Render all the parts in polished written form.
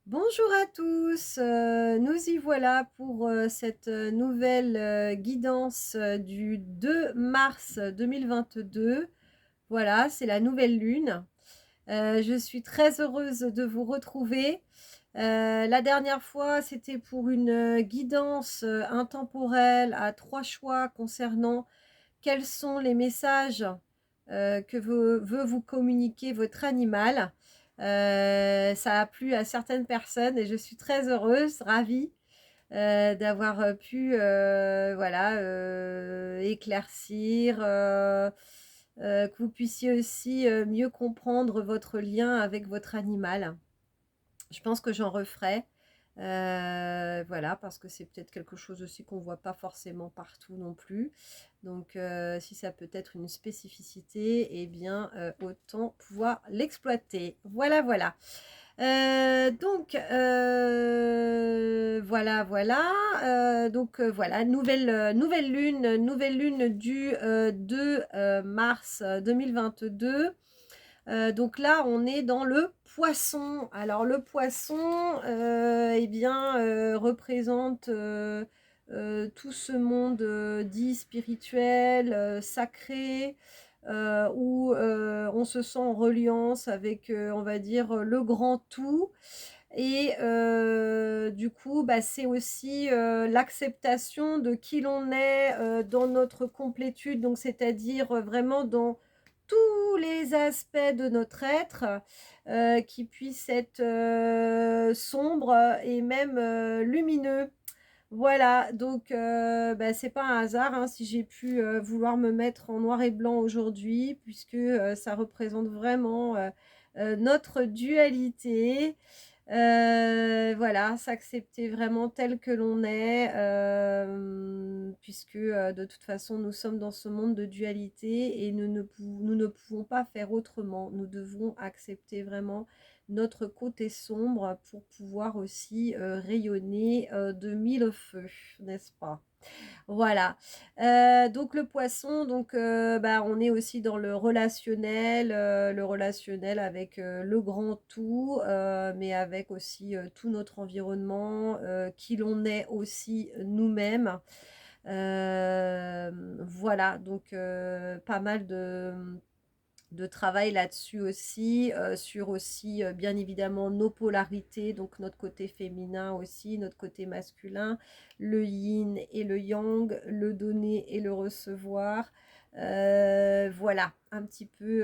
Bonjour à tous, nous y voilà pour cette nouvelle guidance du 2 mars 2022. Voilà, c'est la nouvelle lune. Je suis très heureuse de vous retrouver. La dernière fois, c'était pour une guidance intemporelle à 3 choix concernant quels sont les messages que veut vous communiquer votre animal. Ça a plu à certaines personnes et je suis très heureuse, ravie d'avoir pu voilà, éclaircir, que vous puissiez aussi mieux comprendre votre lien avec votre animal. Je pense que j'en referai. Voilà, parce que c'est peut-être quelque chose aussi qu'on ne voit pas forcément partout non plus. Donc, si ça peut être une spécificité, eh bien, autant pouvoir l'exploiter. Voilà, voilà. Voilà, voilà. Voilà, nouvelle lune du 2 mars 2022. Donc là, on est dans le poisson. Alors le poisson, eh bien, représente tout ce monde dit spirituel, sacré, où on se sent en reliance avec, on va dire, le grand tout. Et du coup, bah, c'est aussi l'acceptation de qui l'on est dans notre complétude, donc c'est-à-dire vraiment dans tous les aspects de notre être, qui puissent être sombres et même lumineux. Voilà, donc bah, c'est pas un hasard, hein, si j'ai pu vouloir me mettre en noir et blanc aujourd'hui, puisque ça représente vraiment notre dualité. Voilà, s'accepter vraiment tel que l'on est, puisque, de toute façon, nous sommes dans ce monde de dualité et nous ne pouvons pas faire autrement. Nous devons accepter vraiment notre côté sombre pour pouvoir aussi, rayonner, de mille feux, n'est-ce pas? Voilà, donc le poisson, donc bah, on est aussi dans le relationnel avec, le grand tout, mais avec aussi, tout notre environnement, qui l'on est aussi nous-mêmes. Voilà, donc pas mal de travail là-dessus aussi, sur aussi, bien évidemment nos polarités, donc notre côté féminin aussi, notre côté masculin, le yin et le yang, le donner et le recevoir. Voilà, un petit peu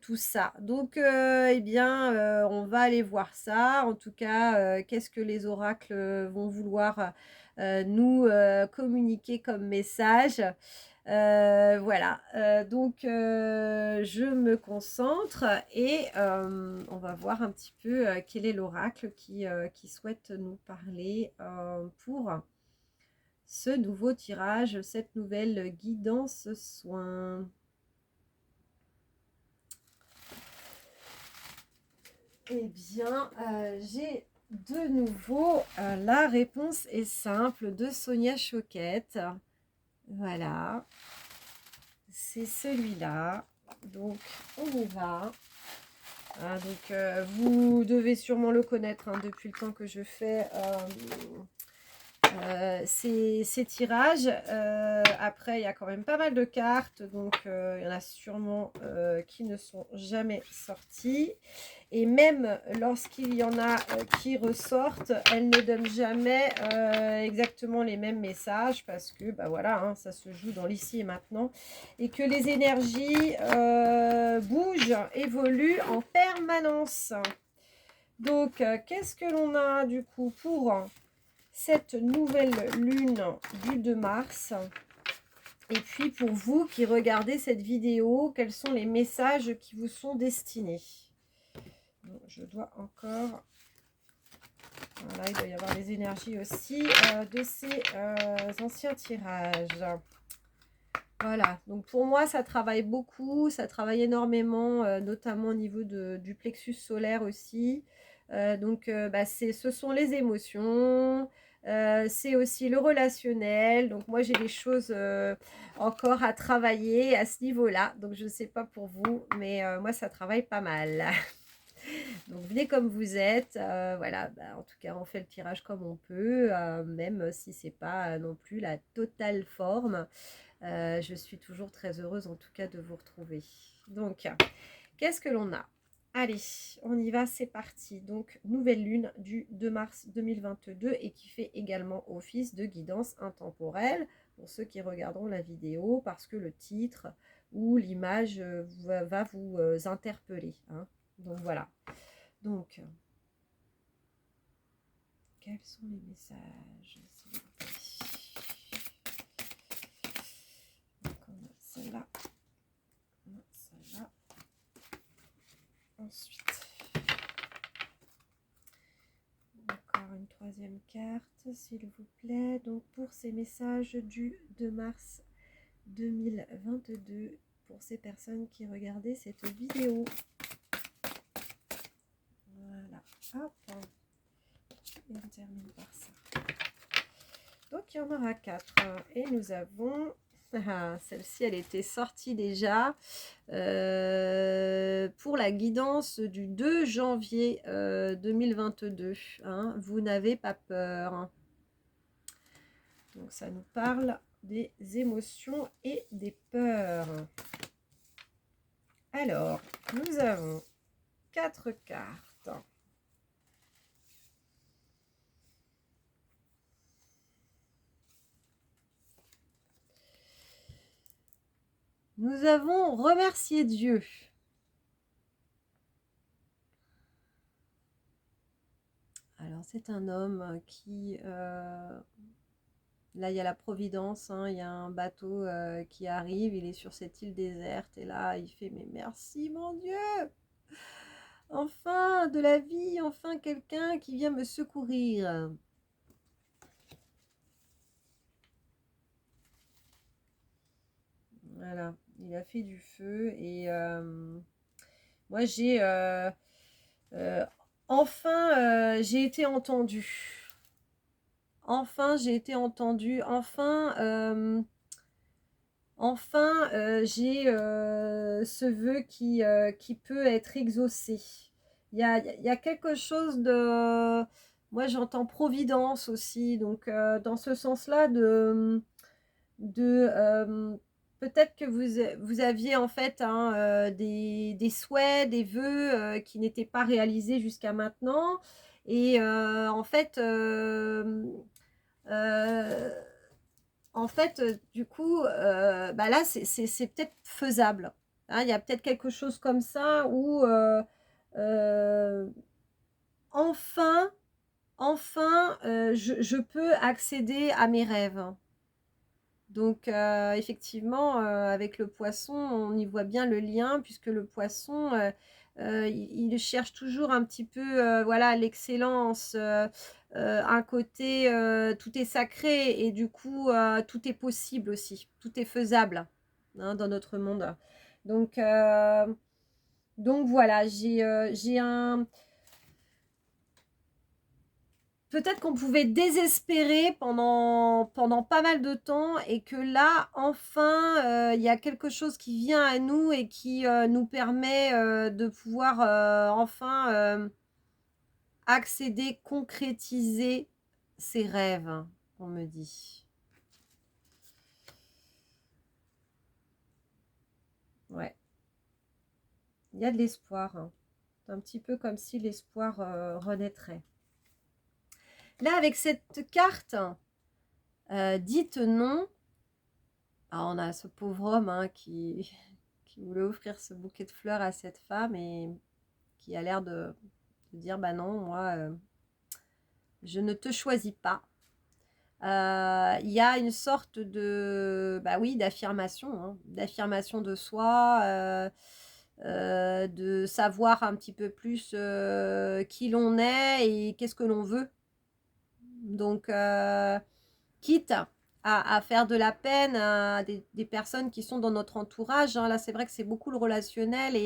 tout ça. Donc, eh bien, on va aller voir ça. En tout cas, qu'est-ce que les oracles vont vouloir nous communiquer comme message? Voilà, je me concentre et on va voir un petit peu quel est l'oracle qui souhaite nous parler pour ce nouveau tirage, cette nouvelle guidance soin. Eh bien, j'ai de nouveau la réponse est simple de Sonia Choquette. Voilà, c'est celui-là. Donc, on y va. Ah, donc, vous devez sûrement le connaître hein, depuis le temps que je fais ces tirages. Après, il y a quand même pas mal de cartes, donc il y en a sûrement qui ne sont jamais sorties. Et même lorsqu'il y en a qui ressortent, elles ne donnent jamais exactement les mêmes messages parce que bah voilà, hein, ça se joue dans l'ici et maintenant et que les énergies bougent, évoluent en permanence. Donc, qu'est-ce que l'on a du coup pour cette nouvelle lune du 2 mars? Et puis pour vous qui regardez cette vidéo, quels sont les messages qui vous sont destinés? Bon, je dois encore... Voilà, il doit y avoir les énergies aussi de ces anciens tirages. Voilà, donc pour moi, ça travaille beaucoup, ça travaille énormément, notamment au niveau du plexus solaire aussi. Bah, ce sont les émotions, c'est aussi le relationnel. Donc moi, j'ai des choses encore à travailler à ce niveau-là. Donc je ne sais pas pour vous, mais moi, ça travaille pas mal. Donc venez comme vous êtes, voilà, bah, en tout cas on fait le tirage comme on peut, même si c'est pas non plus la totale forme. Je suis toujours très heureuse en tout cas de vous retrouver. Donc, qu'est-ce que l'on a? Allez, on y va, c'est parti. Donc, nouvelle lune du 2 mars 2022 et qui fait également office de guidance intemporelle pour ceux qui regarderont la vidéo parce que le titre ou l'image va vous interpeller, hein. Donc, voilà. Donc, quels sont les messages? Donc, on a celle-là. Celle-là. Ensuite, encore une troisième carte, s'il vous plaît. Donc, pour ces messages du 2 mars 2022, pour ces personnes qui regardaient cette vidéo. Voilà. Hop. Et on termine par ça. Donc, il y en aura 4. Et nous avons... celle-ci, elle était sortie déjà pour la guidance du 2 janvier 2022. Hein, vous n'avez pas peur. Donc, ça nous parle des émotions et des peurs. Alors, nous avons 4 cartes. Nous avons remercié Dieu. Alors, c'est un homme qui... là, il y a la Providence, hein, il y a un bateau qui arrive, il est sur cette île déserte, et là, il fait « Mais merci, mon Dieu! Enfin, de la vie, enfin, quelqu'un qui vient me secourir. » Voilà, il a fait du feu, et moi, j'ai... enfin, j'ai été entendue. Enfin, j'ai été entendue. Enfin, j'ai ce vœu qui peut être exaucé. Il y a quelque chose de... Moi, j'entends providence aussi. Donc, dans ce sens-là, peut-être que vous aviez en fait hein, des souhaits, des vœux qui n'étaient pas réalisés jusqu'à maintenant. Et euh, du coup, bah là, c'est peut-être faisable. Hein, il y a peut-être quelque chose comme ça où euh, enfin, je peux accéder à mes rêves. Donc, effectivement, avec le poisson, on y voit bien le lien, puisque le poisson, il cherche toujours un petit peu, voilà, l'excellence, un côté, tout est sacré et du coup, tout est possible aussi, tout est faisable, hein, dans notre monde. Donc, voilà, j'ai un... Peut-être qu'on pouvait désespérer pendant pas mal de temps et que là, enfin, il y a quelque chose qui vient à nous et qui nous permet de pouvoir enfin accéder, concrétiser ses rêves, on me dit. Ouais, il y a de l'espoir, hein. C'est un petit peu comme si l'espoir renaîtrait. Là, avec cette carte, dites non. Alors, on a ce pauvre homme hein, qui voulait offrir ce bouquet de fleurs à cette femme et qui a l'air de dire bah non, moi, je ne te choisis pas. Il y a une sorte de bah oui d'affirmation, hein, d'affirmation de soi, de savoir un petit peu plus qui l'on est et qu'est-ce que l'on veut. Donc, quitte à faire de la peine à des personnes qui sont dans notre entourage. Hein. Là, c'est vrai que c'est beaucoup le relationnel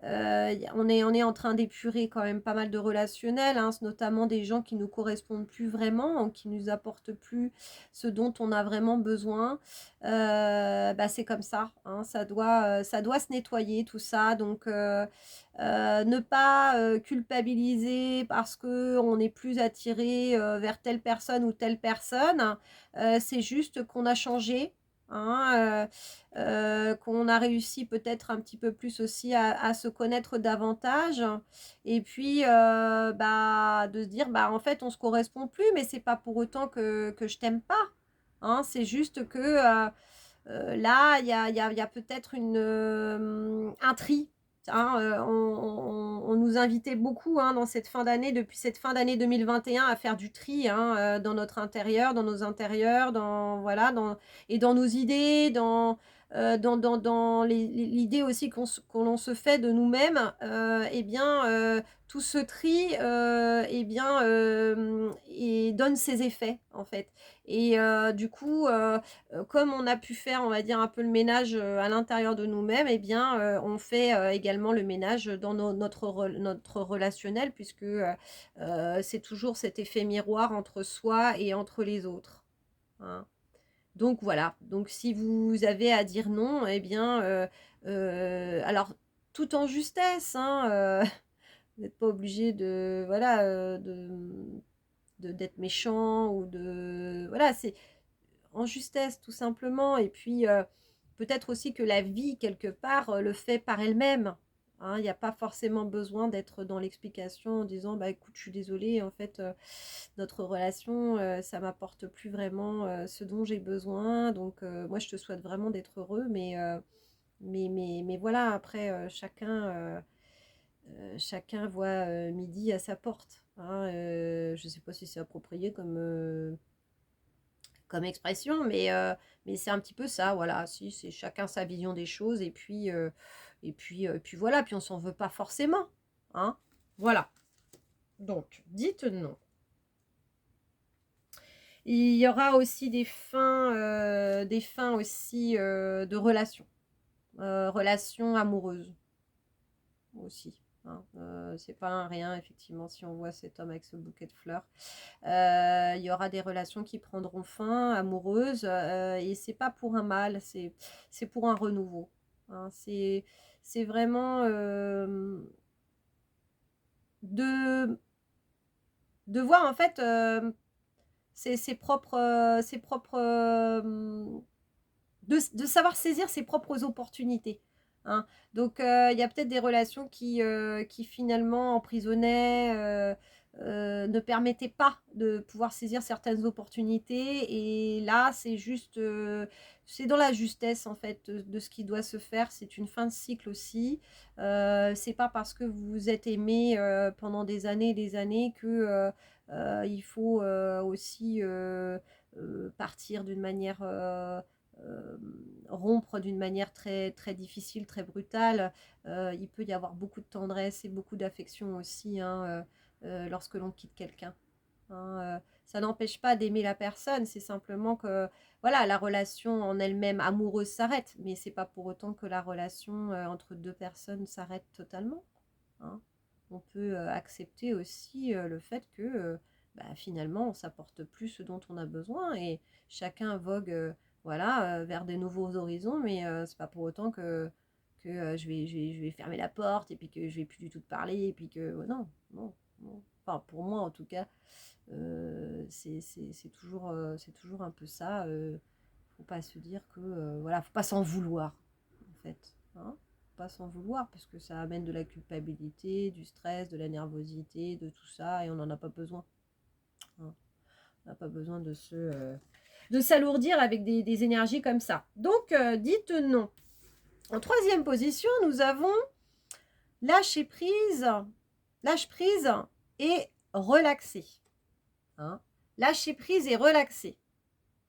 on est en train d'épurer quand même pas mal de relationnels, hein, notamment des gens qui ne nous correspondent plus vraiment, qui nous apportent plus ce dont on a vraiment besoin. Bah, c'est comme ça, hein, ça doit se nettoyer tout ça. Donc, ne pas culpabiliser parce que on n'est plus attiré vers telle personne ou telle personne. C'est juste qu'on a changé, hein, qu'on a réussi peut-être un petit peu plus aussi à se connaître davantage et puis, bah, de se dire: «Bah, en fait, on se correspond plus, mais c'est pas pour autant que je t'aime pas», hein. C'est juste que, là, il y a peut-être un tri, hein, on nous invitait beaucoup, hein, dans cette fin d'année, depuis cette fin d'année 2021 à faire du tri, hein, dans notre intérieur, dans nos intérieurs, dans voilà, dans nos idées, dans l'idée aussi qu'on l'on se fait de nous-mêmes, et bien, tout ce tri, et bien, et donne ses effets, en fait. Et du coup, comme on a pu faire, on va dire, un peu le ménage, à l'intérieur de nous-mêmes, et bien, on fait, également le ménage dans notre relationnel, puisque, c'est toujours cet effet miroir entre soi et entre les autres, hein. Donc voilà, donc si vous avez à dire non, eh bien, alors tout en justesse, hein, vous n'êtes pas obligé de voilà, d'être méchant ou de voilà, c'est en justesse tout simplement. Et puis, peut-être aussi que la vie quelque part, le fait par elle-même, hein. Il y a pas forcément besoin d'être dans l'explication en disant: «Bah, écoute, je suis désolée, en fait, notre relation, ça m'apporte plus vraiment, ce dont j'ai besoin, donc moi je te souhaite vraiment d'être heureux, mais voilà, après, chacun voit, midi à sa porte», hein. Je sais pas si c'est approprié comme expression, mais c'est un petit peu ça, voilà. Si, c'est chacun sa vision des choses, et puis, puis voilà, puis on s'en veut pas forcément, hein. Voilà, donc dites non. Il y aura aussi des fins aussi, de relations amoureuses aussi, hein. C'est pas un rien effectivement si on voit cet homme avec ce bouquet de fleurs. Il y aura des relations qui prendront fin, amoureuses, et c'est pas pour un mal, c'est pour un renouveau, hein. C'est vraiment, de voir en fait, ses propres, de savoir saisir ses propres opportunités, hein. Donc, il y a peut-être des relations qui finalement emprisonnaient, ne permettaient pas de pouvoir saisir certaines opportunités, et là, c'est juste, c'est dans la justesse en fait, de ce qui doit se faire. C'est une fin de cycle aussi. C'est pas parce que vous vous êtes aimés, pendant des années et des années que, il faut, aussi, partir d'une manière, rompre d'une manière très, très difficile, très brutale. Il peut y avoir beaucoup de tendresse et beaucoup d'affection aussi, hein, lorsque l'on quitte quelqu'un, hein. Ça n'empêche pas d'aimer la personne, c'est simplement que voilà, la relation en elle-même amoureuse s'arrête, mais c'est pas pour autant que la relation, entre deux personnes s'arrête totalement, hein. On peut, accepter aussi, le fait que, bah, finalement, on s'apporte plus ce dont on a besoin, et chacun vogue, voilà, vers des nouveaux horizons, mais c'est pas pour autant que je vais fermer la porte, et puis que je vais plus du tout te parler, et puis que non, non, non. Enfin, pour moi, en tout cas, c'est toujours un peu ça, faut pas se dire que, voilà, faut pas s'en vouloir, en fait, hein. Faut pas s'en vouloir parce que ça amène de la culpabilité, du stress, de la nervosité, de tout ça, et on n'en a pas besoin, hein. On n'a pas besoin de s'alourdir avec des énergies comme ça. Donc, dites non. En troisième position, nous avons lâcher prise, lâche prise et relaxer, hein. Lâcher prise et relaxer.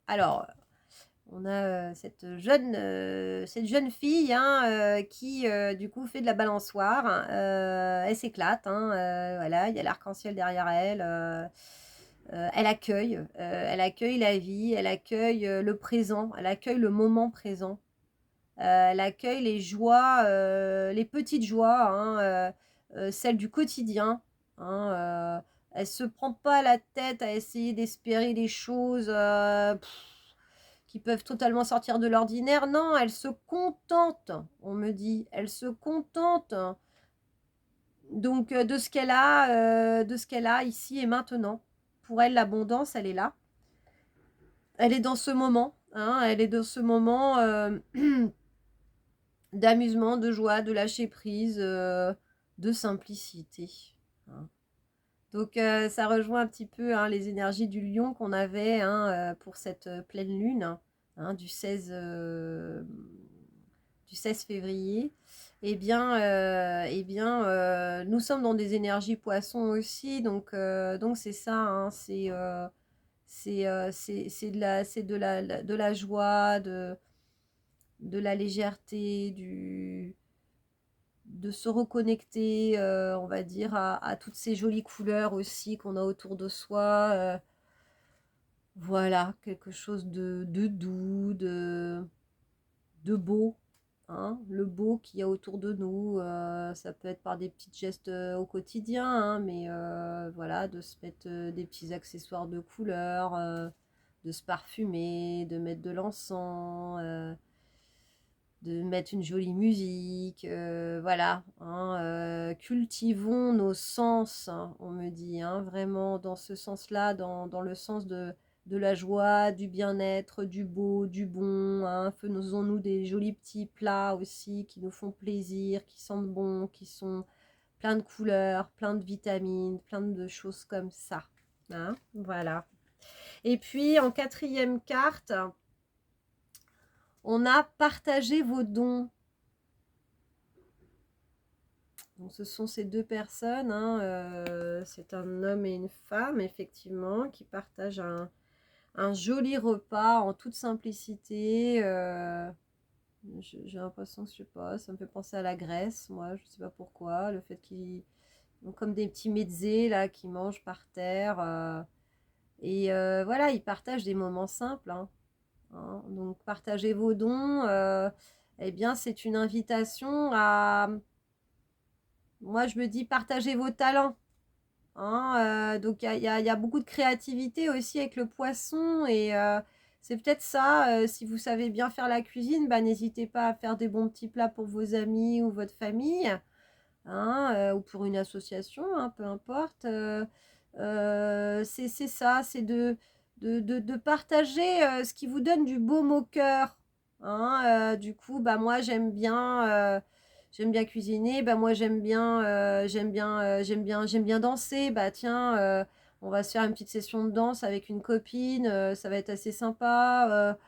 Alors, on a, cette jeune fille, hein, qui, du coup, fait de la balançoire, elle s'éclate, hein, voilà, il y a l'arc-en-ciel derrière elle, elle accueille la vie, elle accueille, le présent, elle accueille le moment présent. Elle accueille les joies, les petites joies, hein, celles du quotidien. Hein, elle se prend pas la tête à essayer d'espérer des choses qui peuvent totalement sortir de l'ordinaire. Non, elle se contente, on me dit. Elle se contente donc de ce qu'elle a ici et maintenant. Pour elle, l'abondance, elle est là. Elle est dans ce moment. Hein, elle est dans ce moment d'amusement, de joie, de lâcher prise, de simplicité. Hein. Donc ça rejoint un petit peu hein, les énergies du lion qu'on avait hein, pour cette pleine lune hein, du 16 février. Nous sommes dans des énergies poissons aussi, donc c'est ça, hein, c'est de la joie, de la légèreté, de se reconnecter, on va dire, à toutes ces jolies couleurs aussi qu'on a autour de soi. Voilà, quelque chose de doux, de beau. Hein, le beau qu'il y a autour de nous, ça peut être par des petits gestes au quotidien, hein, mais voilà, de se mettre des petits accessoires de couleur, de se parfumer, de mettre de l'encens, de mettre une jolie musique, voilà. Hein, cultivons nos sens, hein, on me dit, hein, vraiment dans ce sens-là, dans le sens de la joie, du bien-être, du beau, du bon. Hein. Faisons-nous des jolis petits plats aussi qui nous font plaisir, qui sentent bon, qui sont plein de couleurs, plein de vitamines, plein de choses comme ça. Hein, voilà. Et puis en quatrième carte, on a partagé vos dons. Donc, ce sont ces deux personnes, hein, c'est un homme et une femme, effectivement, qui partagent un joli repas en toute simplicité. J'ai l'impression, je sais pas, ça me fait penser à la Grèce, moi, je sais pas pourquoi. Le fait qu'ils ont comme des petits mezzés, là, qui mangent par terre. Voilà, ils partagent des moments simples. Hein, hein. Donc, partagez vos dons. Eh bien, c'est une invitation à... Moi, je me dis, partagez vos talents. Hein, donc, il y a beaucoup de créativité aussi avec le poisson. Et c'est peut-être ça, si vous savez bien faire la cuisine, bah, n'hésitez pas à faire des bons petits plats pour vos amis ou votre famille. Hein, ou pour une association, hein, peu importe. C'est ça, c'est de partager ce qui vous donne du baume au cœur. Hein, du coup, bah, moi, j'aime bien cuisiner. Bah, moi, j'aime bien danser. Bah, tiens, on va se faire une petite session de danse avec une copine. Ça va être assez sympa.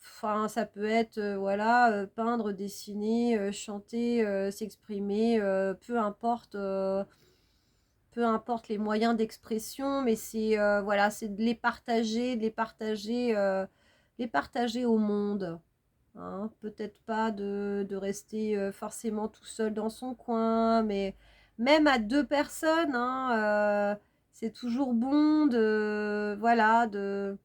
Enfin, ça peut être, voilà, peindre, dessiner, chanter, s'exprimer, peu importe les moyens d'expression, mais c'est voilà, c'est les partager au monde. Hein. Peut-être pas de rester forcément tout seul dans son coin, mais même à deux personnes, hein, c'est toujours bon voilà, de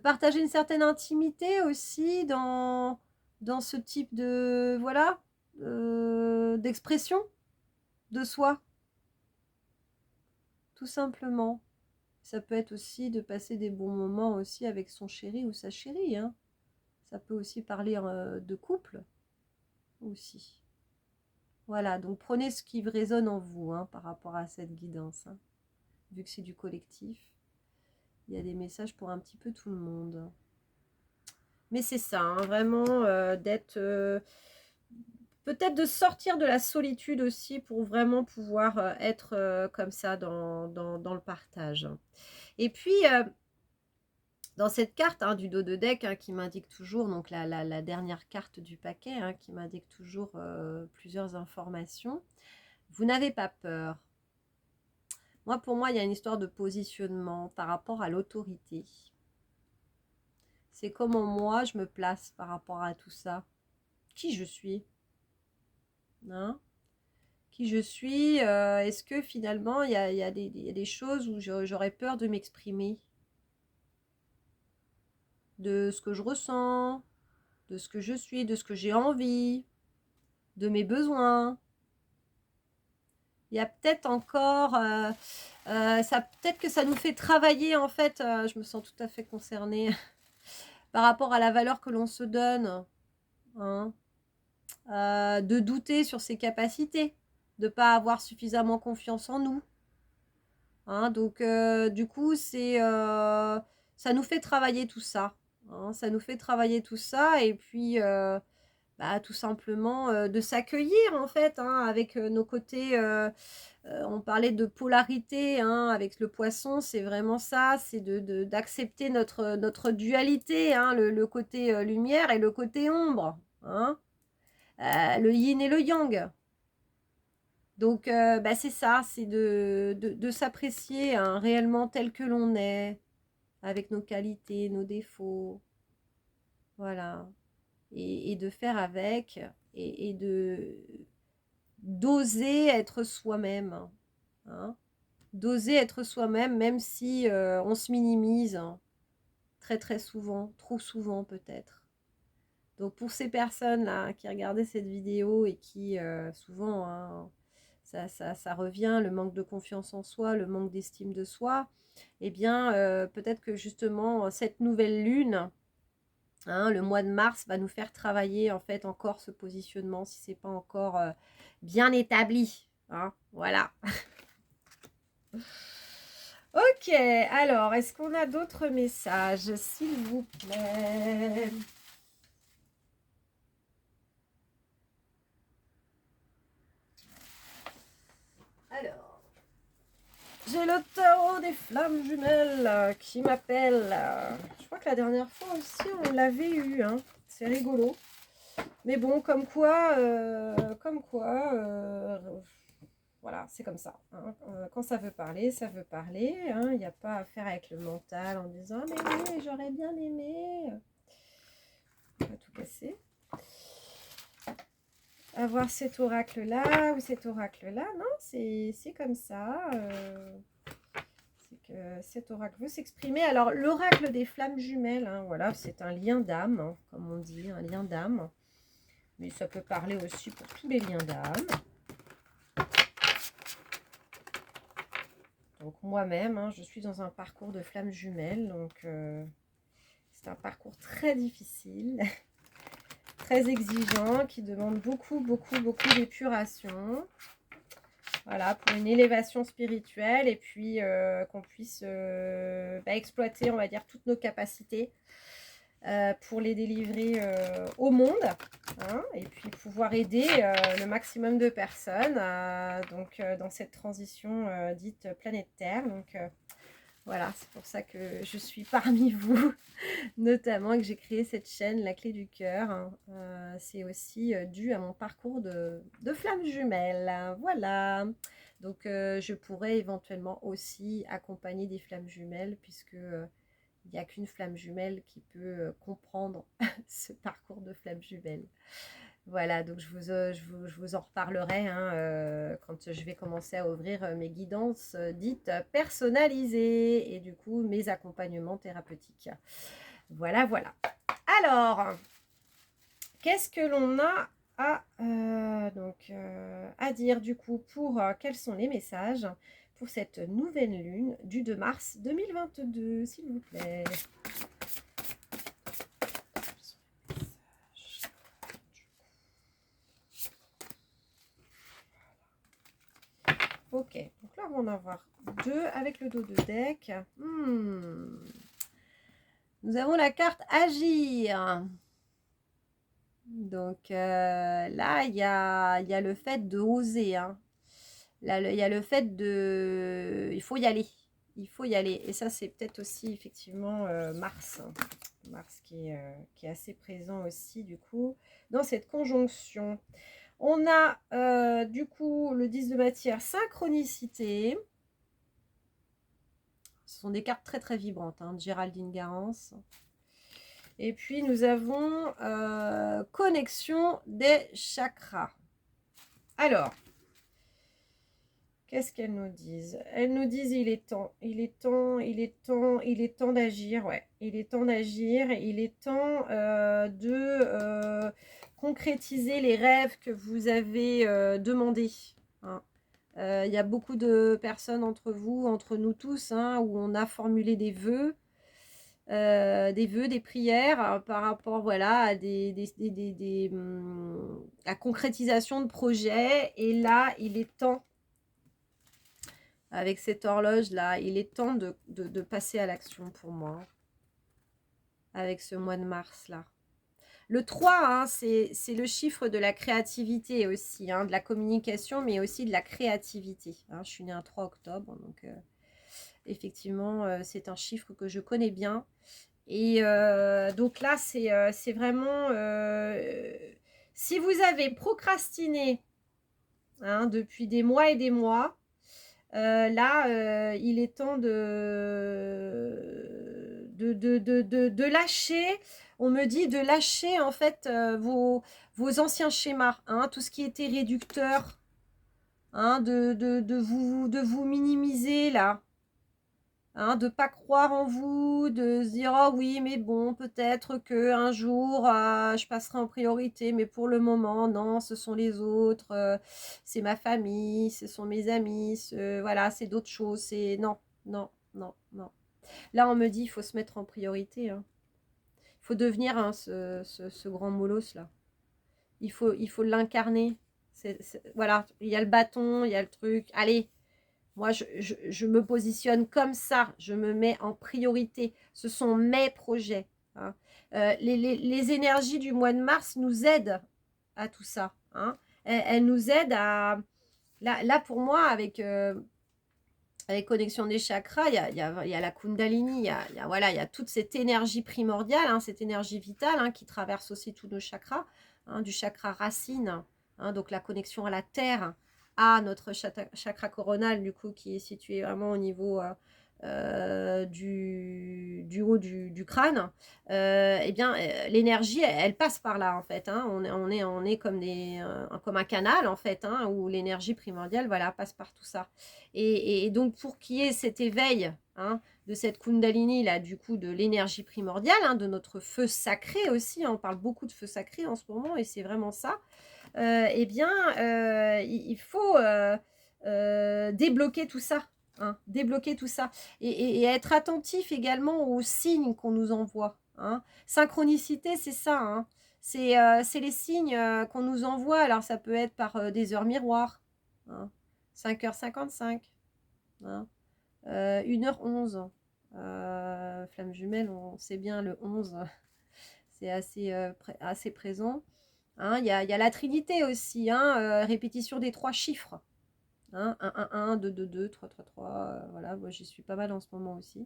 partager une certaine intimité aussi dans ce type de, voilà, d'expression de soi, tout simplement. Ça peut être aussi de passer des bons moments aussi avec son chéri ou sa chérie. Hein. Ça peut aussi parler de couple aussi. Voilà, donc prenez ce qui résonne en vous hein, par rapport à cette guidance. Hein. Vu que c'est du collectif, il y a des messages pour un petit peu tout le monde. Mais c'est ça, hein, vraiment d'être... peut-être de sortir de la solitude aussi pour vraiment pouvoir être comme ça dans le partage. Et puis, dans cette carte hein, du dos de deck hein, qui m'indique toujours, donc la dernière carte du paquet, hein, qui m'indique toujours plusieurs informations, vous n'avez pas peur. Moi, pour moi, il y a une histoire de positionnement par rapport à l'autorité. C'est comment moi, je me place par rapport à tout ça. Qui je suis hein qui je suis, est-ce que finalement il y a des choses où j'aurais peur de m'exprimer, de ce que je ressens, de ce que je suis, de ce que j'ai envie, de mes besoins. Il y a peut-être encore, peut-être que ça nous fait travailler en fait, je me sens tout à fait concernée par rapport à la valeur que l'on se donne, hein, de douter sur ses capacités, de ne pas avoir suffisamment confiance en nous. Hein, donc, du coup, ça nous fait travailler tout ça. Hein, ça nous fait travailler tout ça et puis tout simplement de s'accueillir en fait hein, avec nos côtés. On parlait de polarité hein, avec le poisson, c'est vraiment ça, c'est d'accepter notre dualité, hein, le côté lumière et le côté ombre, hein, le yin et le yang. Donc, c'est ça, c'est de s'apprécier hein, réellement tel que l'on est, avec nos qualités, nos défauts, voilà. Et de faire avec, et d'oser être soi-même. Hein. D'oser être soi-même, même si on se minimise hein, très très souvent, trop souvent peut-être. Donc pour ces personnes-là qui regardaient cette vidéo et qui souvent... Hein, ça revient, le manque de confiance en soi, le manque d'estime de soi, eh bien, peut-être que justement, cette nouvelle lune, hein, le mois de mars, va nous faire travailler en fait encore ce positionnement, si ce n'est pas encore bien établi. Hein, voilà. Ok, alors, est-ce qu'on a d'autres messages, s'il vous plaît? Alors... J'ai le tarot des flammes jumelles qui m'appelle. Je crois que la dernière fois aussi, on l'avait eu. Hein. C'est rigolo. Mais bon, comme quoi, voilà, c'est comme ça. Hein. Quand ça veut parler, ça veut parler. Hein. Il n'y a pas à faire avec le mental en disant « Mais oui, j'aurais bien aimé. » On va tout casser. Avoir cet oracle-là ou cet oracle-là. Non, c'est comme ça. Que cet oracle veut s'exprimer. Alors, l'oracle des flammes jumelles, hein, voilà, c'est un lien d'âme, hein, comme on dit, un lien d'âme. Mais ça peut parler aussi pour tous les liens d'âme. Donc, moi-même, hein, je suis dans un parcours de flammes jumelles. Donc, c'est un parcours très difficile, très exigeant, qui demande beaucoup, beaucoup, beaucoup d'épuration. Voilà, pour une élévation spirituelle et puis qu'on puisse exploiter, on va dire, toutes nos capacités pour les délivrer au monde hein, et puis pouvoir aider le maximum de personnes dans cette transition dite planète Terre. Donc voilà, c'est pour ça que je suis parmi vous, notamment et que j'ai créé cette chaîne, La Clé du Cœur. Hein. C'est aussi dû à mon parcours de flamme jumelle. Voilà. Donc, je pourrais éventuellement aussi accompagner des flammes jumelles puisque il n'y a qu'une flamme jumelle qui peut comprendre ce parcours de flamme jumelle. Voilà, donc je vous en reparlerai hein, quand je vais commencer à ouvrir mes guidances dites personnalisées et du coup mes accompagnements thérapeutiques. Voilà, voilà. Alors, qu'est-ce que l'on a à dire du coup pour quels sont les messages pour cette nouvelle lune du 2 mars 2022, s'il vous plaît. Ok, donc là on va en avoir deux avec le dos de deck. Nous avons la carte Agir. Donc là, il y a le fait de oser. Hein. Là, il y a le fait de... Il faut y aller. Il faut y aller. Et ça, c'est peut-être aussi effectivement Mars. Mars qui est assez présent aussi, du coup, dans cette conjonction. On a, du coup, le 10 de matière, synchronicité. Ce sont des cartes très, très vibrantes, hein, de Géraldine Garance. Et puis, nous avons connexion des chakras. Alors, Qu'est-ce qu'elles nous disent? Elles nous disent il est temps, il est temps, il est temps, il est temps d'agir, ouais. Il est temps d'agir, il est temps de concrétiser les rêves que vous avez demandés. Hein. Il y a beaucoup de personnes entre vous, entre nous tous, hein, où on a formulé des vœux, des prières par rapport voilà, à la concrétisation de projets. Et là, il est temps, avec cette horloge-là, il est temps de passer à l'action pour moi, avec ce mois de mars-là. Le 3, hein, c'est le chiffre de la créativité aussi, hein, de la communication, mais aussi de la créativité. Hein. Je suis née un 3 octobre, donc effectivement, c'est un chiffre que je connais bien. Et donc là, c'est vraiment... si vous avez procrastiné hein, depuis des mois et des mois, là, il est temps de lâcher. On me dit de lâcher en fait vos anciens schémas, hein, tout ce qui était réducteur, hein, de vous minimiser là. Hein, de ne pas croire en vous, de se dire oh oui mais bon peut-être qu'un jour je passerai en priorité, mais pour le moment non, ce sont les autres, c'est ma famille, ce sont mes amis, voilà, c'est d'autres choses, c'est non, non, non, non. Là on me dit il faut se mettre en priorité, hein. Il faut devenir hein, ce grand molosse là, il faut l'incarner, voilà, il y a le bâton, il y a le truc, allez. Moi, je me positionne comme ça. Je me mets en priorité. Ce sont mes projets. Hein. Les énergies du mois de mars nous aident à tout ça. Hein. Elles nous aident à... Là pour moi, avec Connexion des chakras, il y a la Kundalini, voilà, il y a toute cette énergie primordiale, hein, cette énergie vitale hein, qui traverse aussi tous nos chakras, hein, du chakra racine, hein, donc la connexion à la terre, à notre chakra coronal, du coup, qui est situé vraiment au niveau du haut du crâne. Eh bien, l'énergie, elle passe par là, en fait. Hein. On est comme, comme un canal, en fait, hein, où l'énergie primordiale, voilà, passe par tout ça. Et donc, pour qu'il y ait cet éveil hein, de cette Kundalini, là, du coup, de l'énergie primordiale, hein, de notre feu sacré aussi, hein, on parle beaucoup de feu sacré en ce moment, et c'est vraiment ça, eh bien, il faut débloquer tout ça. Hein, débloquer tout ça. Et être attentif également aux signes qu'on nous envoie. Hein. Synchronicité, c'est ça. Hein. C'est les signes qu'on nous envoie. Alors, ça peut être par des heures miroirs. Hein. 5h55. Hein. 1h11. Flamme jumelle, on sait bien, le 11, c'est assez présent. Hein, y a la Trinité aussi, hein, répétition des 3 chiffres. Hein, 1, 1, 1, 2, 2, 2, 3, 3, 3. Voilà, moi j'y suis pas mal en ce moment aussi.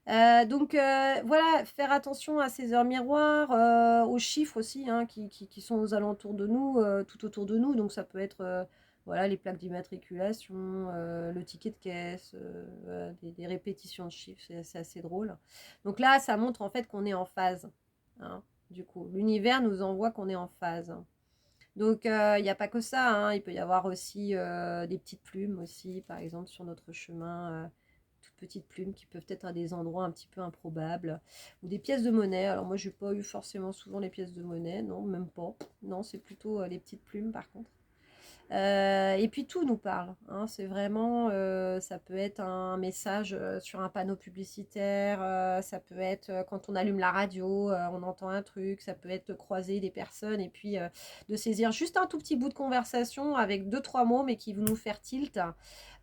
Donc voilà, faire attention à ces heures miroirs, aux chiffres aussi, hein, qui sont aux alentours de nous, tout autour de nous. Donc ça peut être voilà, les plaques d'immatriculation, le ticket de caisse, des répétitions de chiffres, c'est assez drôle. Donc là, ça montre en fait qu'on est en phase. Hein, du coup, l'univers nous envoie qu'on est en phase. Donc, il n'y a pas que ça, hein. Il peut y avoir aussi des petites plumes aussi, par exemple, sur notre chemin, toutes petites plumes qui peuvent être à des endroits un petit peu improbables, ou des pièces de monnaie. Alors moi, je n'ai pas eu forcément souvent les pièces de monnaie, non, même pas. Non, c'est plutôt les petites plumes, par contre. Et puis tout nous parle, hein, c'est vraiment, ça peut être un message sur un panneau publicitaire, ça peut être quand on allume la radio, on entend un truc, ça peut être croiser des personnes et puis de saisir juste un tout petit bout de conversation avec 2-3 mots mais qui vont nous faire tilt.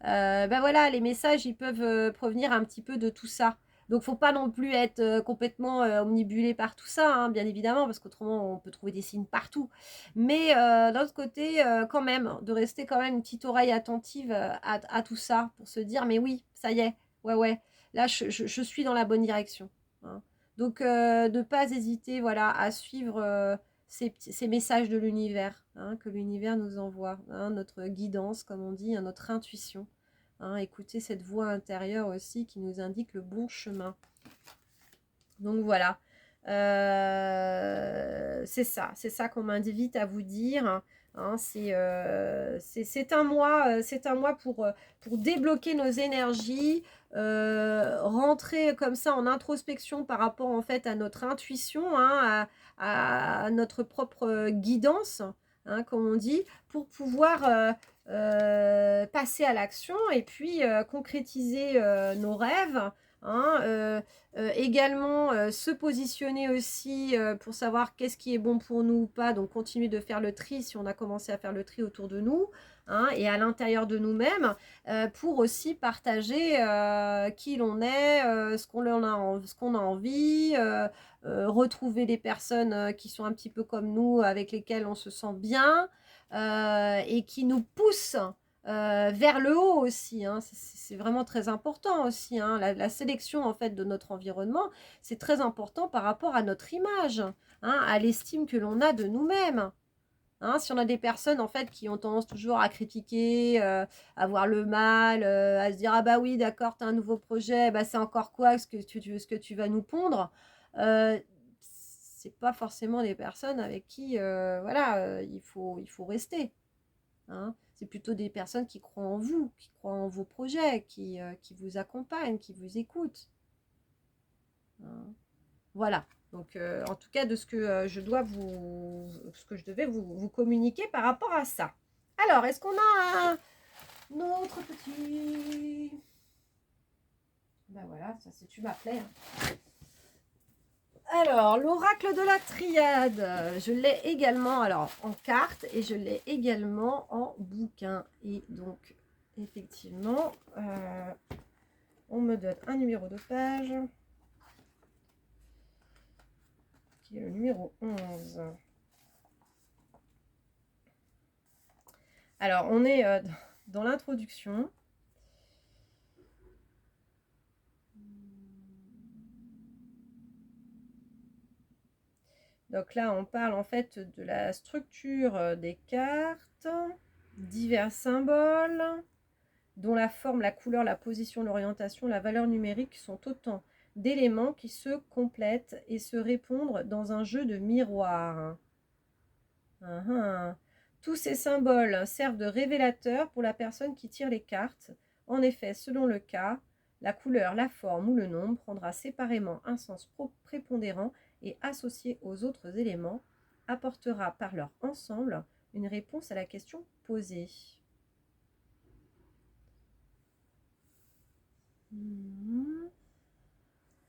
Ben voilà, les messages ils peuvent provenir un petit peu de tout ça. Donc, faut pas non plus être complètement omnibulé par tout ça, hein, bien évidemment, parce qu'autrement, on peut trouver des signes partout. Mais d'un autre côté, quand même, de rester quand même une petite oreille attentive à tout ça, pour se dire, mais oui, ça y est, ouais, là, je suis dans la bonne direction. Hein. Donc, de ne pas hésiter, voilà, à suivre ces messages de l'univers, hein, que l'univers nous envoie, hein, notre guidance, comme on dit, hein, notre intuition. Hein, écouter cette voix intérieure aussi qui nous indique le bon chemin. Donc voilà, c'est ça qu'on m'invite à vous dire. Hein, c'est un mois pour débloquer nos énergies, rentrer comme ça en introspection par rapport en fait à notre intuition, hein, à notre propre guidance, hein, comme on dit, pour pouvoir passer à l'action et puis concrétiser nos rêves. Hein, également se positionner aussi pour savoir qu'est-ce qui est bon pour nous ou pas, donc continuer de faire le tri si on a commencé à faire le tri autour de nous, hein, et à l'intérieur de nous-mêmes, pour aussi partager qui l'on est, ce qu'on a envie, retrouver des personnes qui sont un petit peu comme nous, avec lesquelles on se sent bien, et qui nous poussent vers le haut aussi, hein. C'est vraiment très important aussi, hein. La sélection en fait de notre environnement, c'est très important par rapport à notre image, hein, à l'estime que l'on a de nous-mêmes. Hein, si on a des personnes en fait qui ont tendance toujours à critiquer, à voir le mal, à se dire ah bah oui d'accord t'as un nouveau projet, bah c'est encore quoi ce que tu vas nous pondre, c'est pas forcément des personnes avec qui voilà il faut rester. Hein. C'est plutôt des personnes qui croient en vous, qui croient en vos projets, qui vous accompagnent, qui vous écoutent. Hein. Voilà. Donc, en tout cas, de ce que ce que je devais vous communiquer par rapport à ça. Alors, est-ce qu'on a un autre petit... Ben voilà, ça c'est tu m'appelais. Hein. Alors, l'oracle de la triade, je l'ai également alors en carte et je l'ai également en bouquin. Et donc, effectivement, on me donne un numéro de page, qui est le numéro 11. Alors, on est dans l'introduction. Donc là, on parle en fait de la structure des cartes, divers symboles, dont la forme, la couleur, la position, l'orientation, la valeur numérique sont autant d'éléments qui se complètent et se répondent dans un jeu de miroir. Tous ces symboles servent de révélateurs pour la personne qui tire les cartes. En effet, selon le cas, la couleur, la forme ou le nombre prendra séparément un sens prépondérant et associé aux autres éléments, apportera par leur ensemble une réponse à la question posée.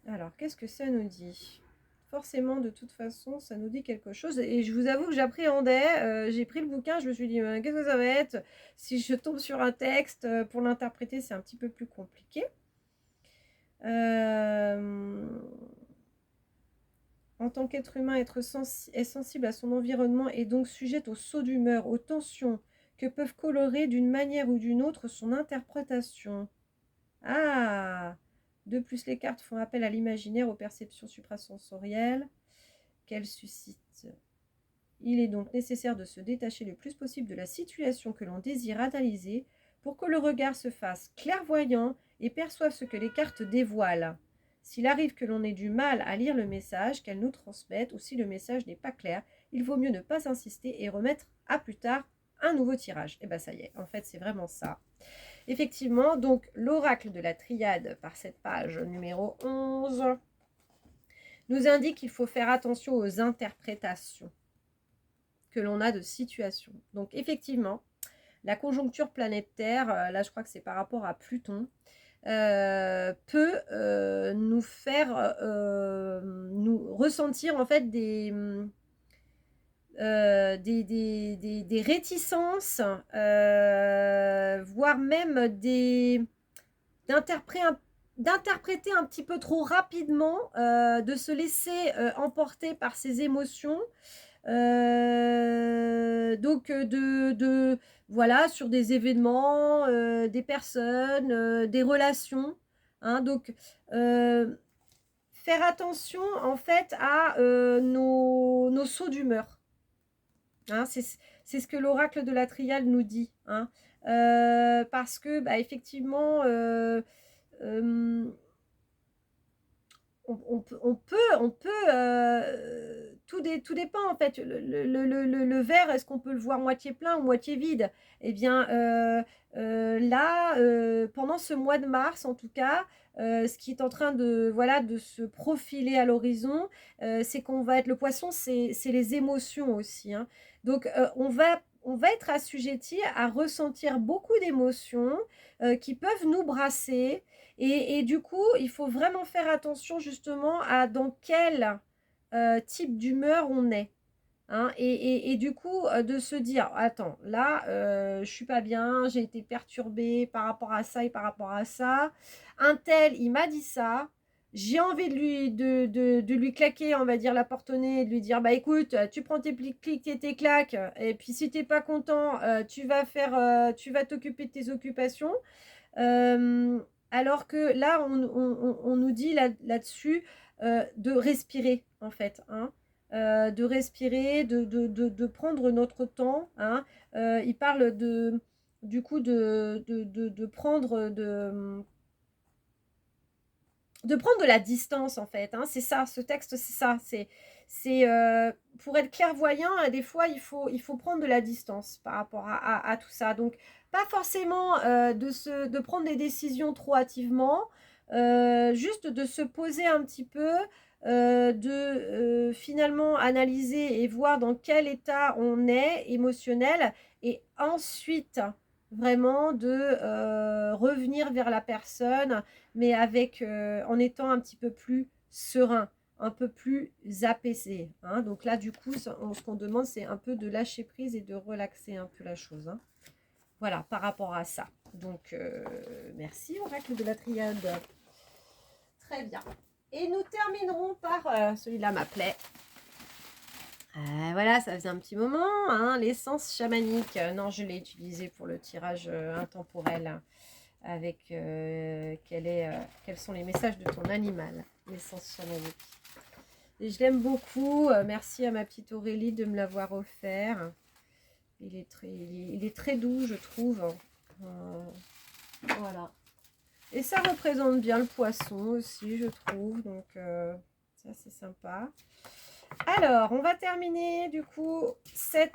Alors, qu'est-ce que ça nous dit ? Forcément, de toute façon, ça nous dit quelque chose. Et je vous avoue que j'appréhendais. J'ai pris le bouquin, je me suis dit, qu'est-ce que ça va être ? Si je tombe sur un texte, pour l'interpréter, c'est un petit peu plus compliqué. En tant qu'être humain, est sensible à son environnement et donc sujette aux sauts d'humeur, aux tensions que peuvent colorer d'une manière ou d'une autre son interprétation. Ah ! De plus, les cartes font appel à l'imaginaire, aux perceptions suprasensorielles qu'elles suscitent. Il est donc nécessaire de se détacher le plus possible de la situation que l'on désire analyser pour que le regard se fasse clairvoyant et perçoive ce que les cartes dévoilent. S'il arrive que l'on ait du mal à lire le message qu'elles nous transmettent ou si le message n'est pas clair, il vaut mieux ne pas insister et remettre à plus tard un nouveau tirage. Et bien ça y est, en fait c'est vraiment ça. Effectivement, donc l'oracle de la triade par cette page numéro 11 nous indique qu'il faut faire attention aux interprétations que l'on a de situation. Donc effectivement, la conjoncture planétaire, là je crois que c'est par rapport à Pluton, peut nous faire nous ressentir en fait des réticences, voire même d'interpréter un petit peu trop rapidement, de se laisser emporter par ses émotions. Donc voilà, sur des événements, des personnes, des relations. Hein, donc faire attention en fait à nos sauts d'humeur. Hein, c'est ce que l'oracle de la triade nous dit. Hein, parce que bah, effectivement, tout dépend en fait. Le verre, est-ce qu'on peut le voir moitié plein ou moitié vide? Eh bien, là, pendant ce mois de mars, en tout cas, ce qui est en train de, voilà, de se profiler à l'horizon, c'est qu'on va être, le poisson, c'est les émotions aussi, hein. Donc, on va être assujetti à ressentir beaucoup d'émotions qui peuvent nous brasser. Et du coup, il faut vraiment faire attention justement à dans quel type d'humeur on est. Hein, et du coup, de se dire, attends, là, je suis pas bien, j'ai été perturbée par rapport à ça et par rapport à ça. Un tel, il m'a dit ça. J'ai envie de lui claquer, on va dire, la porte au nez, de lui dire, bah écoute, tu prends tes clics et tes claques, et puis si t'es pas content, tu vas t'occuper de tes occupations. Euh, alors que là, on nous dit là-dessus de respirer, en fait, hein. De respirer, de prendre notre temps, hein. Il parle du coup de prendre de prendre de la distance, en fait, hein. C'est ça, ce texte, c'est ça. Pour être clairvoyant, des fois, il faut prendre de la distance par rapport à tout ça. Donc, pas forcément de prendre des décisions trop hâtivement, juste de se poser un petit peu, finalement analyser et voir dans quel état on est émotionnel, et ensuite vraiment de revenir vers la personne, mais avec, en étant un petit peu plus serein, un peu plus apaisé, hein. Donc là, du coup, ce qu'on demande, c'est un peu de lâcher prise et de relaxer un peu la chose, hein. Voilà, par rapport à ça. Donc, merci, oracle de la triade. Très bien. Et nous terminerons par celui-là m'appelait. Voilà, ça faisait un petit moment, hein, l'essence chamanique. Non, je l'ai utilisé pour le tirage intemporel, avec quels sont les messages de ton animal, l'essence chamanique. Et je l'aime beaucoup. Merci à ma petite Aurélie de me l'avoir offert. Il est très doux, je trouve. Voilà. Et ça représente bien le poisson aussi, je trouve. Donc, ça, c'est sympa. Alors, on va terminer du coup ce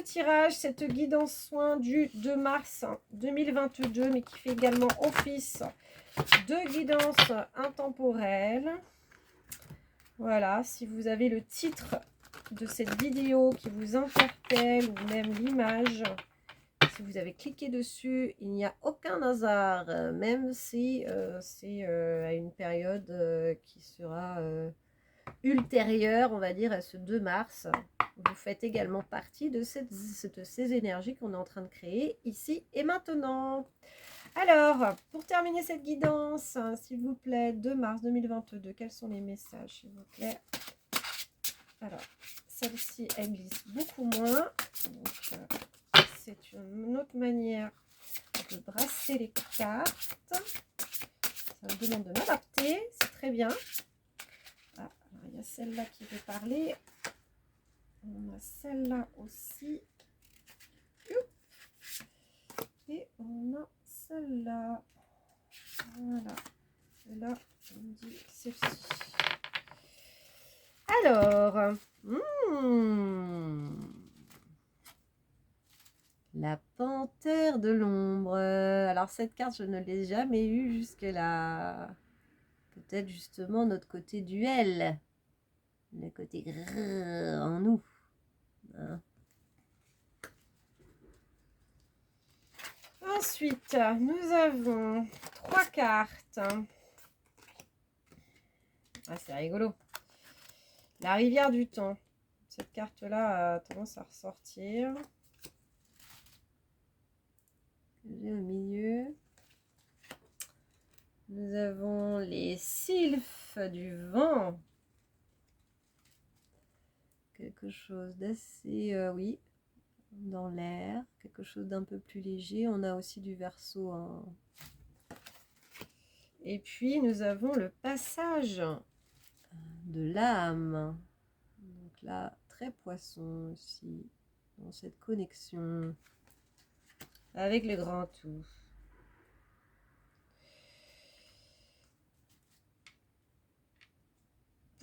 tirage, cette guidance soin du 2 mars 2022, mais qui fait également office de guidance intemporelle. Voilà, si vous avez le titre de cette vidéo qui vous interpelle, ou même l'image, si vous avez cliqué dessus, il n'y a aucun hasard, même si c'est à une période qui sera ultérieure, on va dire, à ce 2 mars. Vous faites également partie de ces énergies qu'on est en train de créer ici et maintenant. Alors, pour terminer cette guidance, s'il vous plaît, 2 mars 2022, quels sont les messages, s'il vous plaît? Alors, celle-ci, elle glisse beaucoup moins. C'est une autre manière de brasser les cartes. Ça me demande de m'adapter, c'est très bien. Ah, alors, il y a celle-là qui veut parler. On a celle-là aussi. Et on a celle-là. Voilà. Celle-là, on me dit celle-ci. Alors, la panthère de l'ombre. Alors, cette carte, je ne l'ai jamais eue jusque-là. Peut-être justement notre côté duel. Le côté en nous. Hein. Ensuite, nous avons 3 cartes. Ah, c'est rigolo. La rivière du temps. Cette carte-là a tendance à ressortir. J'ai au milieu. Nous avons les sylphes du vent. Quelque chose d'assez, oui, dans l'air. Quelque chose d'un peu plus léger. On a aussi du Verseau. Hein. Et puis, nous avons le passage de l'âme. Donc là, très poisson aussi, dans cette connexion avec le grand tout.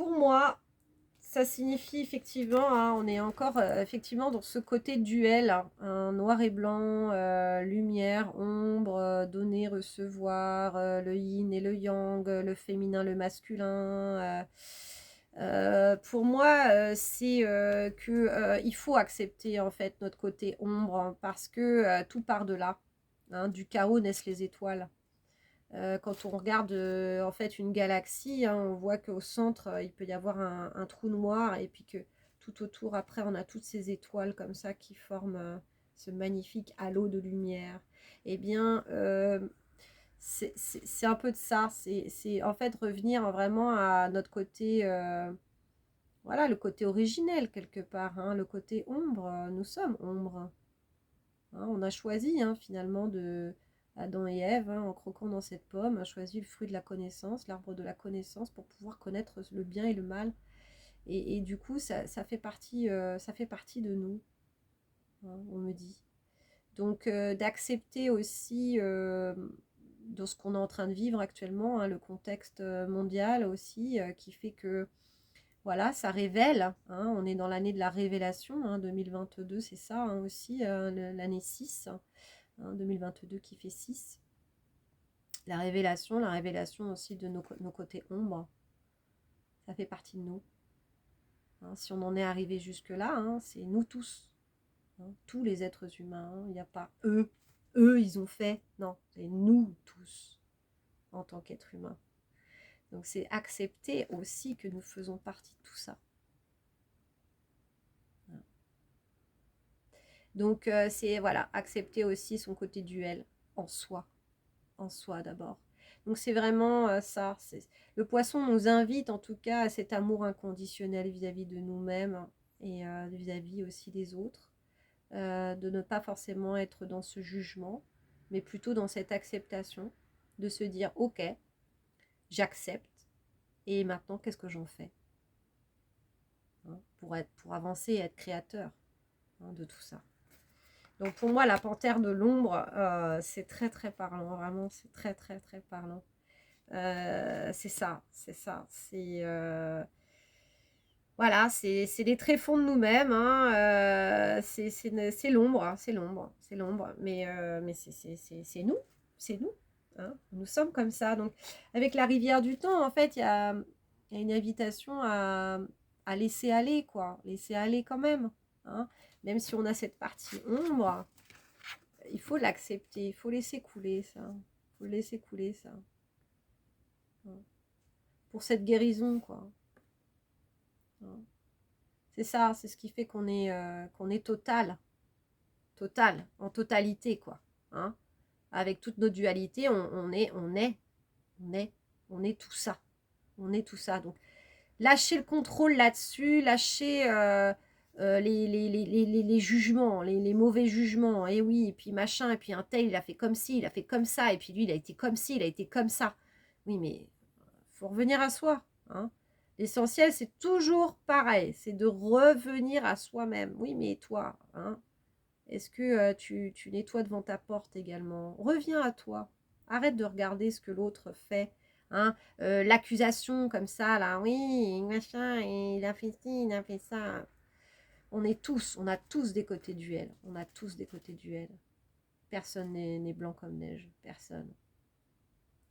pour moi, ça signifie effectivement, hein, on est encore effectivement dans ce côté duel, hein, noir et blanc, lumière, ombre, donner, recevoir, le yin et le yang, le féminin, le masculin. Pour moi, c'est que il faut accepter en fait notre côté ombre, hein, parce que tout part de là. Hein, du chaos naissent les étoiles. Quand on regarde en fait une galaxie, hein, on voit qu'au centre, il peut y avoir un trou noir et puis que tout autour, après, on a toutes ces étoiles comme ça qui forment ce magnifique halo de lumière. Eh bien, c'est un peu de ça. C'est en fait revenir vraiment à notre côté, voilà, le côté originel quelque part, hein, le côté ombre. Nous sommes ombre. Hein, on a choisi hein, finalement de Adam et Ève, hein, en croquant dans cette pomme, a choisi le fruit de la connaissance, l'arbre de la connaissance, pour pouvoir connaître le bien et le mal. Et du coup, ça fait partie de nous, hein, on me dit. Donc, d'accepter aussi dans ce qu'on est en train de vivre actuellement, hein, le contexte mondial aussi, qui fait que voilà, ça révèle, hein, on est dans l'année de la révélation, hein, 2022, c'est ça hein, aussi, l'année 6, hein, 2022 qui fait 6. La révélation aussi de nos côtés ombres, ça fait partie de nous. Hein, si on en est arrivé jusque-là, hein, c'est nous tous, hein, tous les êtres humains, hein, il n'y a pas eux ils ont fait, non, c'est nous tous en tant qu'êtres humains. Donc c'est accepter aussi que nous faisons partie de tout ça. Donc c'est voilà, accepter aussi son côté duel en soi d'abord. Donc c'est vraiment ça. Le poisson nous invite en tout cas à cet amour inconditionnel vis-à-vis de nous-mêmes et vis-à-vis aussi des autres. De ne pas forcément être dans ce jugement, mais plutôt dans cette acceptation, de se dire ok, j'accepte et maintenant qu'est-ce que j'en fais hein, pour avancer et être créateur hein, de tout ça. Donc pour moi, la panthère de l'ombre, c'est très très parlant, vraiment, c'est très très très parlant. C'est ça, voilà, c'est les tréfonds de nous-mêmes, hein, c'est l'ombre, mais c'est nous, hein, nous sommes comme ça. Donc avec la rivière du temps, en fait, il y a une invitation à laisser aller, quoi, laisser aller quand même, hein. Même si on a cette partie ombre, il faut l'accepter, il faut laisser couler ça. Il faut laisser couler ça. Pour cette guérison, quoi. C'est ça, c'est ce qui fait qu'on est total. Total, en totalité, quoi. Hein. Avec toutes nos dualités, on est tout ça. On est tout ça. Donc, lâcher le contrôle là-dessus, lâcher les jugements, les mauvais jugements, et oui, et puis machin, et puis un tel, il a fait comme ci, il a fait comme ça, et puis lui, il a été comme ci, il a été comme ça. Oui, mais faut revenir à soi. Hein. L'essentiel, c'est toujours pareil, c'est de revenir à soi-même. Oui, mais toi, hein, est-ce que tu nettoies devant ta porte également? Reviens à toi. Arrête de regarder ce que l'autre fait. Hein, l'accusation comme ça, là, oui, machin, il a fait ci, il a fait ça. On a tous des côtés duels. On a tous des côtés duels. Personne n'est blanc comme neige. Personne.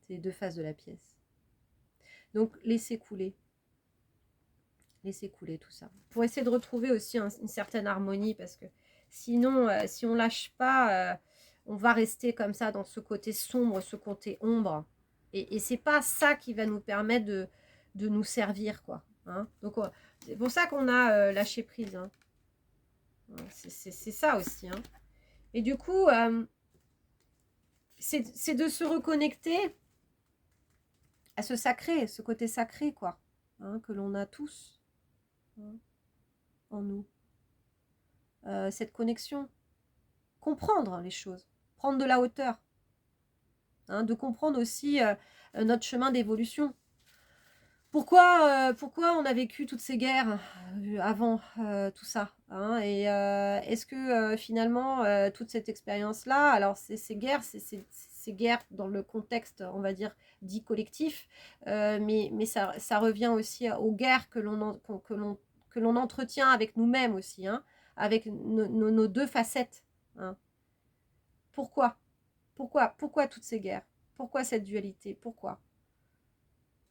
C'est les deux faces de la pièce. Donc, laissez couler. Laissez couler tout ça. Pour essayer de retrouver aussi une certaine harmonie, parce que sinon, si on lâche pas, on va rester comme ça dans ce côté sombre, ce côté ombre. Et c'est pas ça qui va nous permettre de nous servir, quoi. Hein. Donc, c'est pour ça qu'on a lâché prise. Hein. C'est ça aussi. Hein. Et du coup, c'est de se reconnecter à ce sacré, ce côté sacré, quoi. Hein, que l'on a tous hein, en nous. Cette connexion. Comprendre les choses. Prendre de la hauteur. Hein, de comprendre aussi notre chemin d'évolution. Pourquoi on a vécu toutes ces guerres avant tout ça hein, et est-ce que finalement toute cette expérience-là, alors ces guerres, ces guerres dans le contexte, on va dire, dit collectif, mais ça revient aussi aux guerres que l'on entretient avec nous-mêmes aussi, hein, avec nos deux facettes. Hein. Pourquoi? Pourquoi toutes ces guerres? Pourquoi cette dualité? Pourquoi?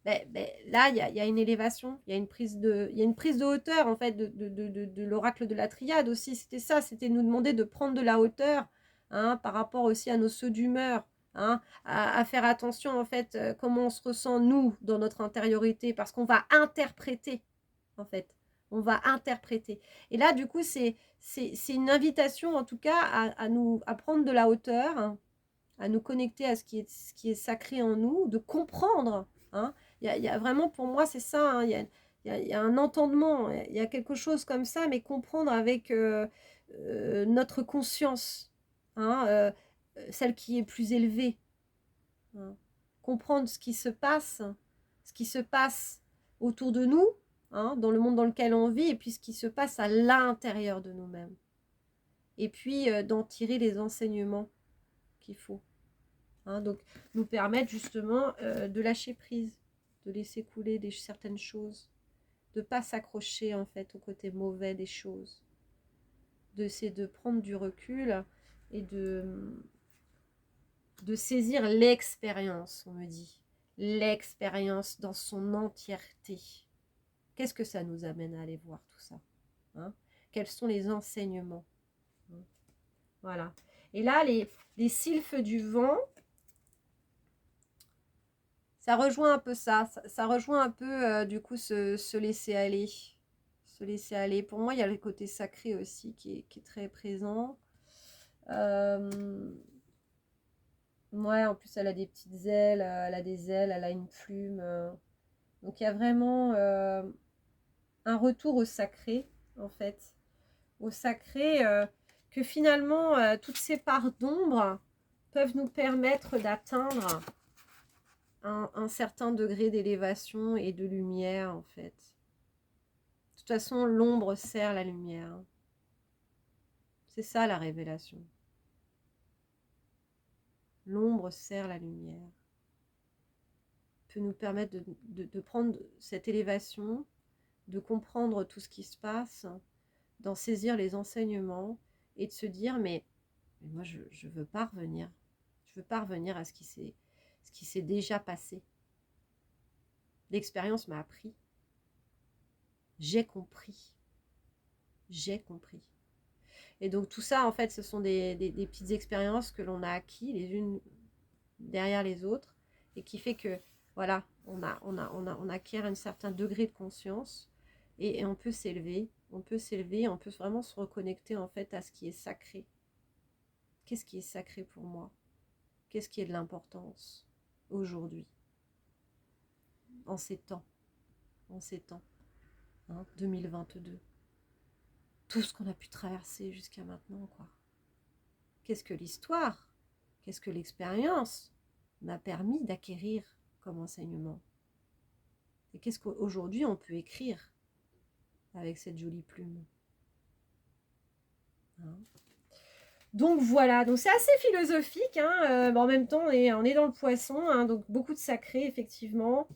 Là, il y a une élévation, il y a une prise de hauteur, en fait, de l'oracle de la triade aussi. C'était ça, c'était nous demander de prendre de la hauteur, hein, par rapport aussi à nos sauts d'humeur, hein, à faire attention, en fait, comment on se ressent, nous, dans notre intériorité, parce qu'on va interpréter, en fait. On va interpréter. Et là, du coup, c'est une invitation, en tout cas, à prendre de la hauteur, hein, à nous connecter à ce qui est sacré en nous, de comprendre. Hein. Il y a vraiment, pour moi, c'est ça. Hein, il y a un entendement, il y a quelque chose comme ça, mais comprendre avec notre conscience, hein, celle qui est plus élevée. Hein. Comprendre ce qui se passe autour de nous, hein, dans le monde dans lequel on vit, et puis ce qui se passe à l'intérieur de nous-mêmes. Et puis d'en tirer les enseignements qu'il faut. Hein, donc, nous permettre justement de lâcher prise, de laisser couler certaines choses, de ne pas s'accrocher en fait au côté mauvais des choses, d'essayer de prendre du recul et de saisir l'expérience, on me dit, l'expérience dans son entièreté. Qu'est-ce que ça nous amène à aller voir tout ça, hein? Quels sont les enseignements, hein? Voilà. Et là, les sylphes du vent, ça rejoint un peu ça rejoint un peu du coup se laisser aller. Se laisser aller. Pour moi, il y a le côté sacré aussi qui est très présent. Ouais, en plus, elle a des petites ailes, elle a des ailes, elle a une plume. Donc, il y a vraiment un retour au sacré, en fait. Au sacré, que finalement, toutes ces parts d'ombre peuvent nous permettre d'atteindre un certain degré d'élévation et de lumière, en fait. De toute façon, l'ombre sert la lumière. C'est ça la révélation. L'ombre sert la lumière. Peut nous permettre de prendre cette élévation, de comprendre tout ce qui se passe, d'en saisir les enseignements et de se dire mais moi je veux pas revenir. Je veux pas revenir à ce qui s'est déjà passé. L'expérience m'a appris. J'ai compris. J'ai compris. Et donc tout ça, en fait, ce sont des petites expériences que l'on a acquis les unes derrière les autres et qui fait que, voilà, on acquiert un certain degré de conscience et on peut s'élever, on peut vraiment se reconnecter, en fait, à ce qui est sacré. Qu'est-ce qui est sacré pour moi? Qu'est-ce qui est de l'importance aujourd'hui, en ces temps, hein, 2022. Tout ce qu'on a pu traverser jusqu'à maintenant, quoi. Qu'est-ce que l'histoire, qu'est-ce que l'expérience m'a permis d'acquérir comme enseignement? Et qu'est-ce qu'aujourd'hui on peut écrire avec cette jolie plume, hein? Donc voilà, donc c'est assez philosophique, hein, en même temps on est dans le poisson, hein, donc beaucoup de sacré effectivement.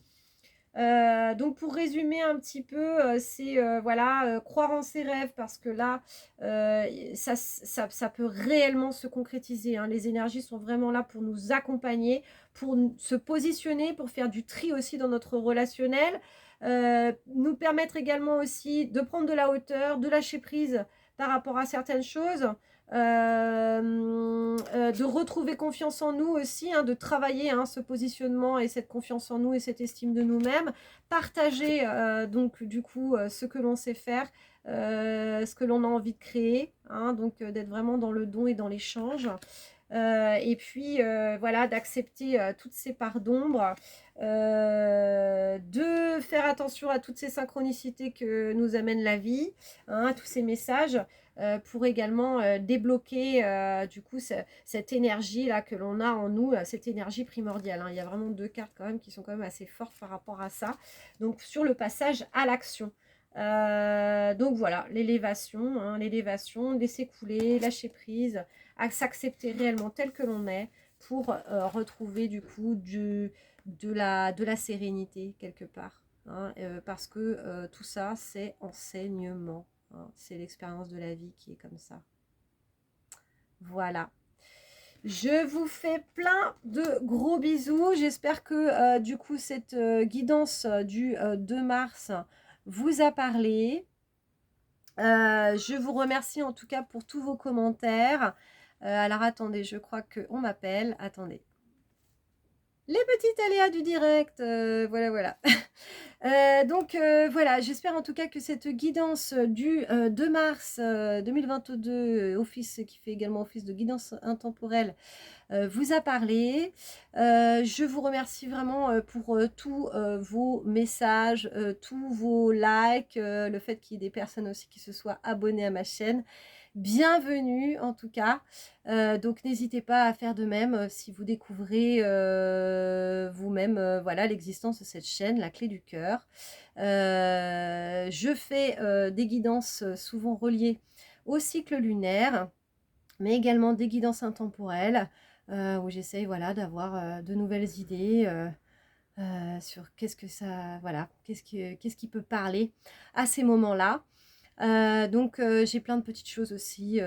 Donc pour résumer un petit peu, c'est voilà, croire en ses rêves parce que là, ça peut réellement se concrétiser, hein. Les énergies sont vraiment là pour nous accompagner, pour se positionner, pour faire du tri aussi dans notre relationnel, nous permettre également aussi de prendre de la hauteur, de lâcher prise par rapport à certaines choses. De retrouver confiance en nous aussi, hein, de travailler, hein, ce positionnement et cette confiance en nous et cette estime de nous-mêmes, partager donc du coup ce que l'on sait faire, ce que l'on a envie de créer, hein, donc d'être vraiment dans le don et dans l'échange. Et puis voilà, d'accepter toutes ces parts d'ombre, de faire attention à toutes ces synchronicités que nous amène la vie, hein, tous ces messages, pour également débloquer du coup cette énergie là que l'on a en nous, cette énergie primordiale, hein. Il y a vraiment deux cartes quand même qui sont quand même assez fortes par rapport à ça, donc sur le passage à l'action. Donc voilà, l'élévation, hein, l'élévation, laisser couler, lâcher prise, à s'accepter réellement tel que l'on est, pour retrouver du coup de la sérénité quelque part. Hein, parce que tout ça, c'est enseignement. Hein, c'est l'expérience de la vie qui est comme ça. Voilà. Je vous fais plein de gros bisous. J'espère que du coup cette guidance du 2 mars vous a parlé. Je vous remercie en tout cas pour tous vos commentaires. Alors attendez, je crois qu'on m'appelle. Attendez. Les petits aléas du direct, voilà, voilà. Donc voilà, j'espère en tout cas que cette guidance du 2 mars 2022, qui fait également office de guidance intemporelle, vous a parlé. Je vous remercie vraiment pour tous vos messages, tous vos likes, le fait qu'il y ait des personnes aussi qui se soient abonnées à ma chaîne. Bienvenue en tout cas. Donc n'hésitez pas à faire de même si vous découvrez vous-même voilà, l'existence de cette chaîne, la clé du cœur. Je fais des guidances souvent reliées au cycle lunaire, mais également des guidances intemporelles où j'essaye voilà, d'avoir de nouvelles idées sur qu'est-ce que ça, voilà, qu'est-ce qui peut parler à ces moments-là. Donc j'ai plein de petites choses aussi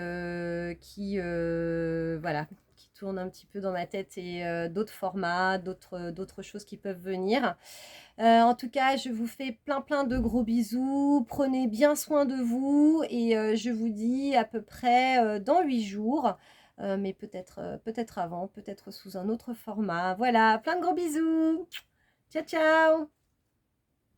qui voilà, qui tournent un petit peu dans ma tête et d'autres formats, d'autres choses qui peuvent venir. En tout cas, je vous fais plein de gros bisous. Prenez bien soin de vous et je vous dis à peu près dans 8 jours. Mais peut-être avant, peut-être sous un autre format. Voilà, plein de gros bisous. Ciao, ciao!